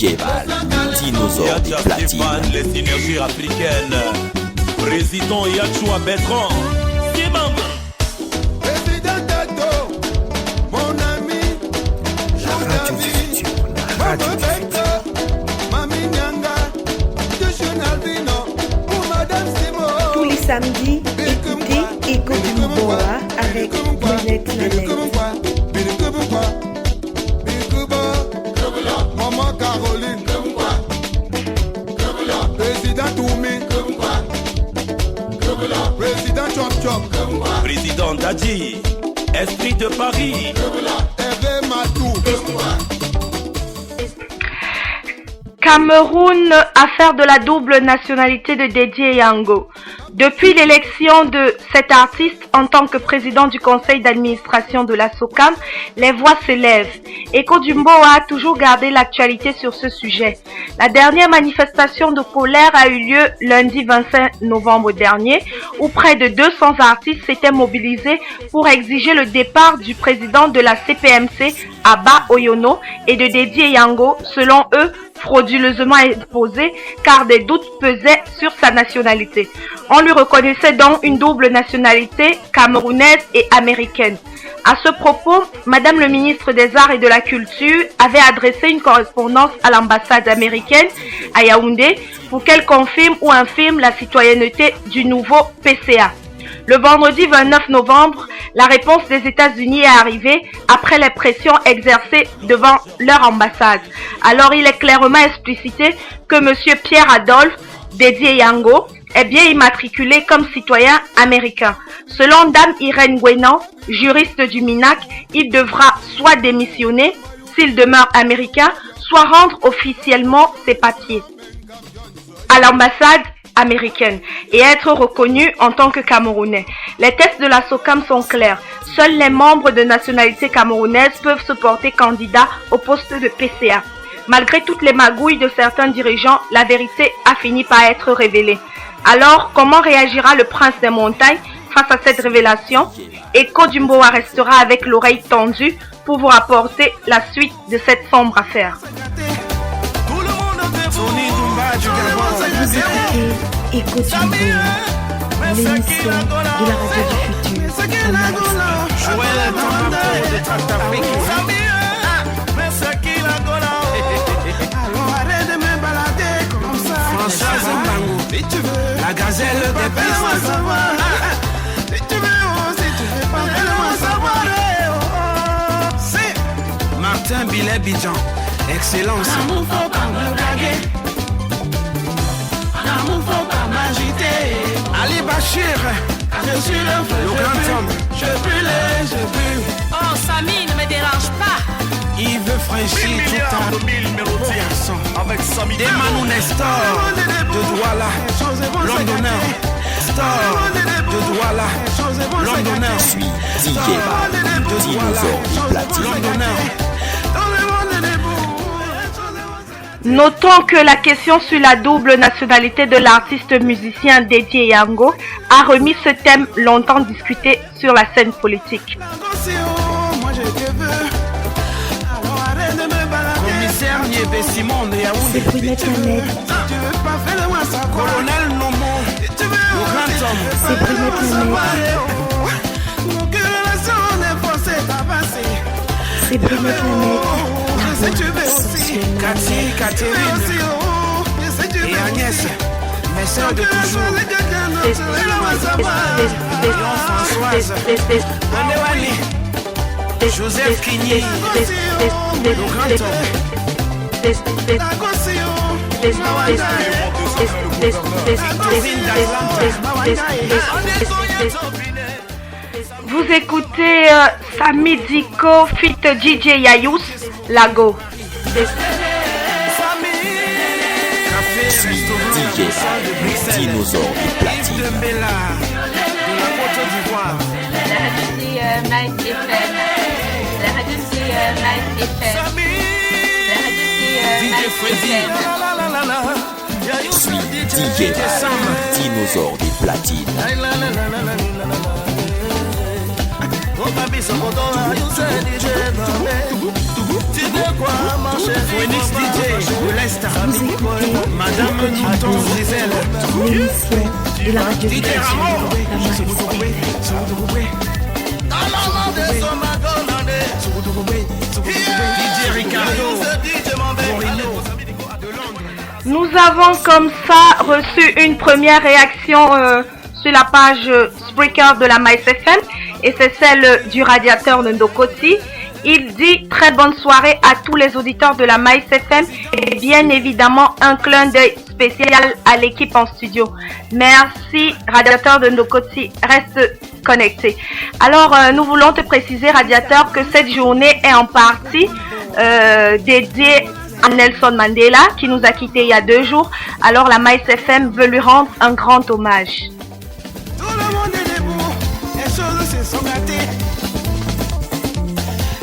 DJ Val, dinosaure des platines. Les synergies africaines. Président Yachoua Bertrand. Président Dato, mon ami. La radio du futur. La radio du futur. Mami Nyanga, Joshua Vino, pour Madame Simo. Tous les samedis, écoutez Echo du Mboa avec Brunette Nanette. Maman Caroline, Président Toumi, Président Chop Chop, Président Dadji, Esprit de Paris, Hervé Matou. Cameroun, affaire de la double nationalité de Dédié Yango. Depuis l'élection de cet artiste en tant que président du conseil d'administration de la SOCAM, les voix s'élèvent. Echo du Mboa a toujours gardé l'actualité sur ce sujet. La dernière manifestation de colère a eu lieu lundi 25 novembre dernier, où près de 200 artistes s'étaient mobilisés pour exiger le départ du président de la CPMC, Abba Oyono, et de Dédié Yango, selon eux, frauduleusement imposé car des doutes pesaient sur sa nationalité. On lui reconnaissait donc une double nationalité camerounaise et américaine. À ce propos, Madame le ministre des Arts et de la Culture avait adressé une correspondance à l'ambassade américaine à Yaoundé pour qu'elle confirme ou infirme la citoyenneté du nouveau PCA. Le vendredi 29 novembre, la réponse des États-Unis est arrivée après les pressions exercées devant leur ambassade. Alors il est clairement explicité que M. Pierre Adolphe Dédié Yango est bien immatriculé comme citoyen américain. Selon Dame Irène Gouénan, juriste du MINAC, il devra soit démissionner s'il demeure américain, soit rendre officiellement ses papiers à l'ambassade américaine et être reconnu en tant que Camerounais. Les tests de la SOCAM sont clairs. Seuls les membres de nationalité camerounaise peuvent se porter candidat au poste de PCA. Malgré toutes les magouilles de certains dirigeants, la vérité a fini par être révélée. Alors, comment réagira le prince des montagnes face à cette révélation? Echo du Mboa restera avec l'oreille tendue pour vous rapporter la suite de cette sombre affaire. Vous écoutez Echo du Mboa, l'émission de la radio du futur. La gazelle des pistes. C'est Martin Billet Bidjan. Excellence. Ali Bachir. Je suis le grand homme. Je brûle. Oh Samy, ne me dérange pas. Il veut franchir tout en avec Samy Demanou Nestor de Douala, l'homme d'honneur. Star de Douala, l'homme d'honneur. Suis DJ Val, dinosaure des platines. L'homme d'honneur. Notons que la question sur la double nationalité de l'artiste musicien Dédié Yango a remis ce thème longtemps discuté sur la scène politique. C'est Brunette Nanette. Colonel Nomo, le grand homme. C'est Brunette Nanette. C'est Brunette Nanette. Cathy, Catherine et Agnès, mes sœurs de toujours. Françoise, Bonewani, Joseph Kini, le grand homme. Vous écoutez Samidiko fit DJ Yayous Lago. Suis DJ Val, dinosaure des platines. La radio c'est Night FM. La radio c'est Night FM. La radio c'est Night FM. Suis DJ Val, dinosaure des platines. Phoenix DJ de l'Est. Vous écoutez Madame Newton Gisèle. l'émission de la radiodiffusion, la Maïs DJ Ricardo. Nous avons comme ça reçu une première réaction sur la page Spreaker de la Maïs FM et c'est celle du radiateur de Ndokoti. Il dit très bonne soirée à tous les auditeurs de la Maïs FM et bien évidemment un clin d'œil spécial à l'équipe en studio. Merci radiateur de Ndokoti, reste connecté. Alors nous voulons te préciser radiateur que cette journée est en partie dédiée à Nelson Mandela qui nous a quittés il y a 2 jours. Alors la Maïs FM veut lui rendre un grand hommage. Tout le monde est debout, les choses se sont gâtées.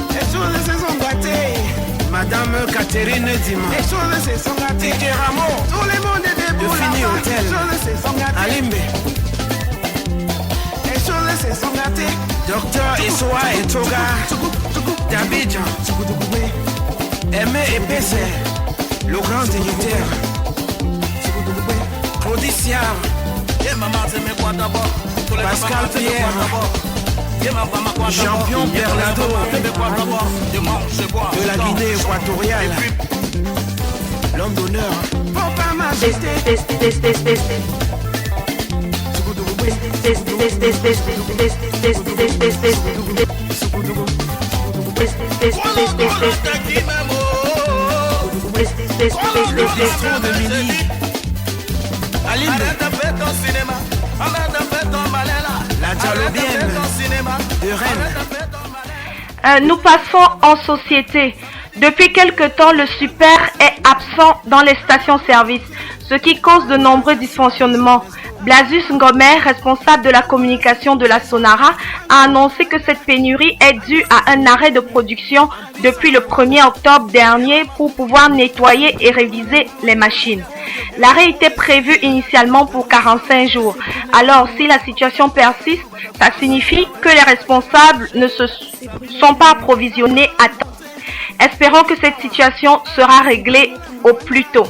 Les choses se sont gâtées. Madame Catherine Dima. Les choses se sont gâtées. DJ Ramo. Tout le monde est debout. De Fini Hotel. Les choses se sont gâtées. Alimbe. Les choses se sont gâtées. Docteur Essoa et Toga. D'Abidjan. Aimé et PC. Le grand éditeur. Claudiciard. Pascal Pierre. Champion Bernardo de la Guinée équatoriale. L'homme d'honneur. Le bistrot de Mini. Alimbe. La Dialobienne de Rennes. Nous passons en société. Depuis quelque temps, le super est absent dans les stations-service, ce qui cause de nombreux dysfonctionnements. Blazus Ngomer, responsable de la communication de la Sonara, a annoncé que cette pénurie est due à un arrêt de production depuis le 1er octobre dernier pour pouvoir nettoyer et réviser les machines. L'arrêt était prévu initialement pour 45 jours. Alors, si la situation persiste, ça signifie que les responsables ne se sont pas approvisionnés à temps. Espérons que cette situation sera réglée au plus tôt.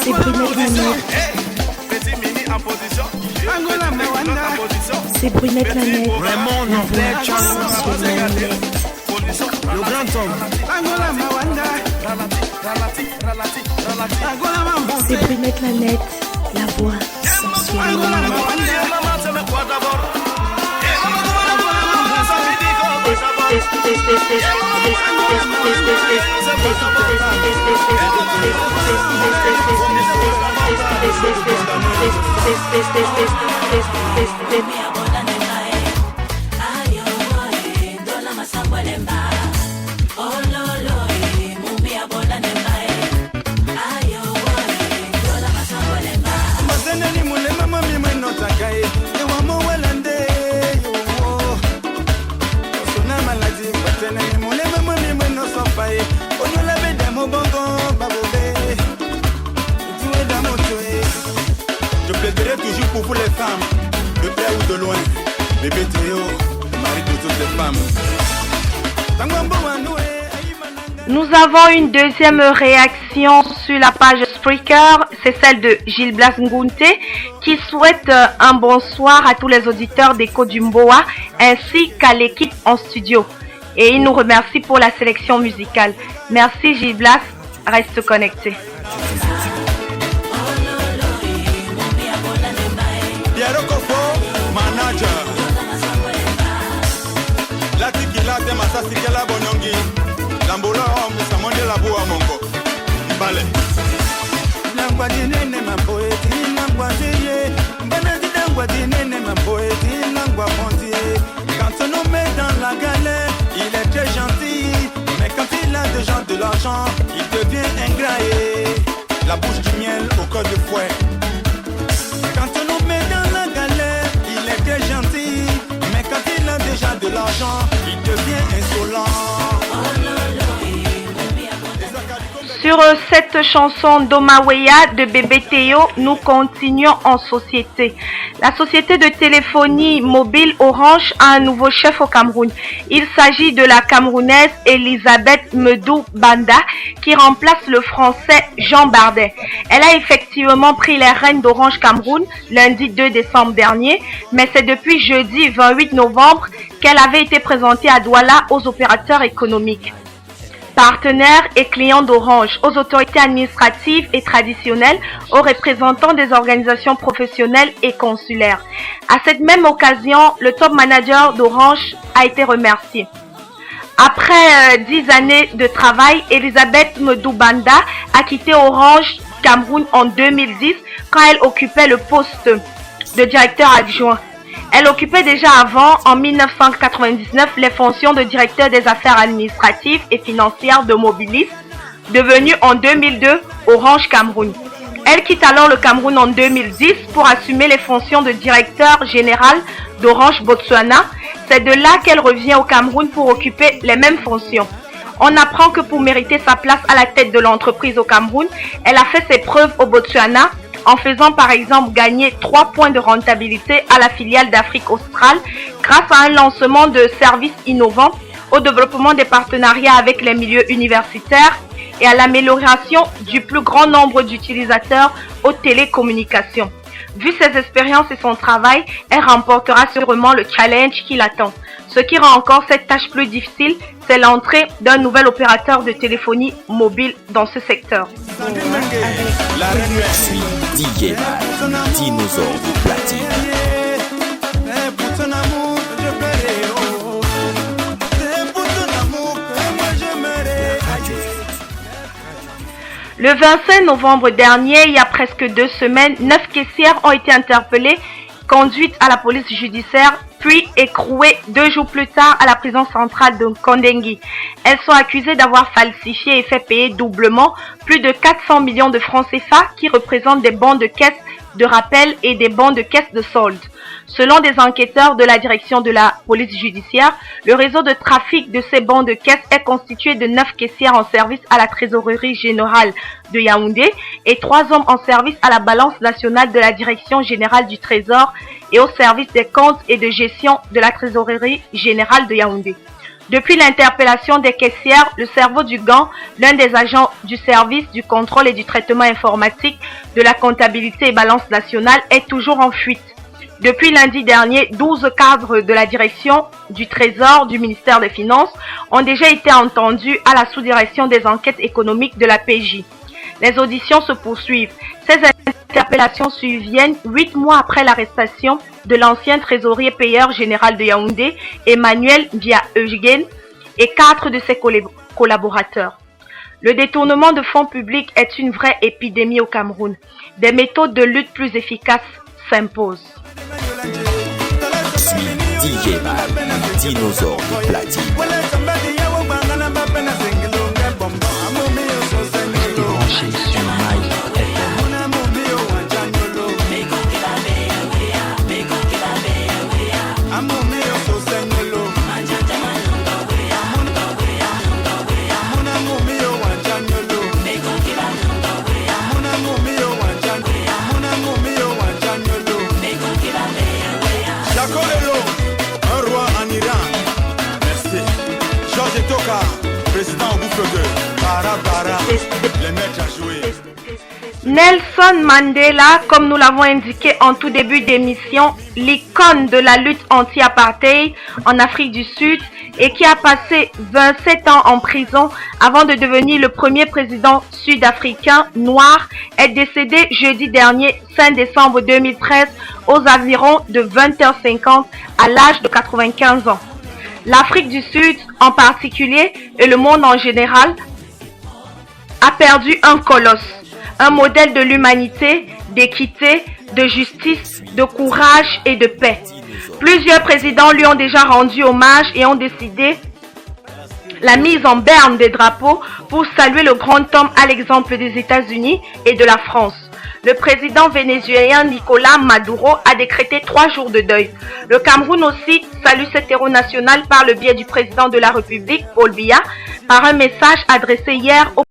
C'est Brunette Lanette. C'est Brunette Lanette. Raymond Norbert Sensuelle. le grand homme. C'est Brunette Lanette, la voix sensuelle. Je plaiderai toujours pour vous les femmes, de près ou de loin. Bébé Théo, le mari de toutes les femmes. Nous avons une deuxième réaction sur la page Spreaker, c'est celle de Gilles Blas Ngunte qui souhaite un bonsoir à tous les auditeurs d'Echo du Mboa ainsi qu'à l'équipe en studio. Et il nous remercie pour la sélection musicale. Merci Gilles Blas, reste connecté. Pierre Kofo, manager. La tikila te masasi kela bonongi. Lambola misa monde la boa mongo. Mbale. Nangwa dinene mapoeti, nangwa diye. Mbana dangwa dinene mapoeti, nangwa pontier. Quand on nous met dans la galère, il est très gentil. Mais quand il a déjà de l'argent, il devient ingrat et la bouche du miel au cœur de fouet. Quand on nous met dans la galère, il est très gentil. Mais quand il a déjà de l'argent, il devient insolent. Sur Sur cette chanson d'Omaweya de Bébé Théo, nous continuons en société. La société de téléphonie mobile Orange a un nouveau chef au Cameroun. Il s'agit de la Camerounaise Elisabeth Medou Banda qui remplace le Français Jean Bardet. Elle a effectivement pris les rênes d'Orange Cameroun lundi 2 décembre dernier, mais c'est depuis jeudi 28 novembre qu'elle avait été présentée à Douala aux opérateurs économiques, partenaires et clients d'Orange, aux autorités administratives et traditionnelles, aux représentants des organisations professionnelles et consulaires. À cette même occasion, le top manager d'Orange a été remercié. Après 10 années de travail, Elisabeth Medou Banda a quitté Orange Cameroun en 2010 quand elle occupait le poste de directeur adjoint. Elle occupait déjà avant, en 1999, les fonctions de directeur des affaires administratives et financières de Mobilis, devenu en 2002 Orange Cameroun. Elle quitte alors le Cameroun en 2010 pour assumer les fonctions de directeur général d'Orange Botswana. C'est de là qu'elle revient au Cameroun pour occuper les mêmes fonctions. On apprend que pour mériter sa place à la tête de l'entreprise au Cameroun, elle a fait ses preuves au Botswana, en faisant par exemple gagner 3 points de rentabilité à la filiale d'Afrique australe grâce à un lancement de services innovants, au développement des partenariats avec les milieux universitaires et à l'amélioration du plus grand nombre d'utilisateurs aux télécommunications. Vu ses expériences et son travail, elle remportera sûrement le challenge qui l'attend. Ce qui rend encore cette tâche plus difficile, c'est l'entrée d'un nouvel opérateur de téléphonie mobile dans ce secteur. Je suis DJ Mal, dinosaure de platine. Le 25 novembre dernier, il y a presque 2 semaines, 9 caissières ont été interpellées, conduites à la police judiciaire, puis écrouées 2 jours plus tard à la prison centrale de Kondengui. Elles sont accusées d'avoir falsifié et fait payer doublement plus de 400 millions de francs CFA qui représentent des bons de caisse de rappel et des bons de caisse de solde. Selon des enquêteurs de la direction de la police judiciaire, le réseau de trafic de ces bons de caisse est constitué de 9 caissières en service à la trésorerie générale de Yaoundé et 3 hommes en service à la balance nationale de la direction générale du Trésor et au service des comptes et de gestion de la trésorerie générale de Yaoundé. Depuis l'interpellation des caissières, le cerveau du gant, l'un des agents du service du contrôle et du traitement informatique de la comptabilité et balance nationale, est toujours en fuite. Depuis lundi dernier, 12 cadres de la direction du Trésor du ministère des Finances ont déjà été entendus à la sous-direction des enquêtes économiques de la PJ. Les auditions se poursuivent. Ces interpellations surviennent 8 mois après l'arrestation de l'ancien trésorier payeur général de Yaoundé, Emmanuel Bia-Eugen, et 4 de ses collaborateurs. Le détournement de fonds publics est une vraie épidémie au Cameroun. Des méthodes de lutte plus efficaces s'imposent. Je suis DJ Mal, dinosaure de platine. Nelson Mandela, comme nous l'avons indiqué en tout début d'émission, l'icône de la lutte anti-apartheid en Afrique du Sud et qui a passé 27 ans en prison avant de devenir le premier président sud-africain noir, est décédé jeudi dernier, 5 décembre 2013, aux environs de 20h50 à l'âge de 95 ans. L'Afrique du Sud en particulier et le monde en général a perdu un colosse, un modèle de l'humanité, d'équité, de justice, de courage et de paix. Plusieurs présidents lui ont déjà rendu hommage et ont décidé la mise en berne des drapeaux pour saluer le grand homme à l'exemple des États-Unis et de la France. Le président vénézuélien Nicolás Maduro a décrété 3 jours de deuil. Le Cameroun aussi salue cet héros national par le biais du président de la République, Paul Biya, par un message adressé hier au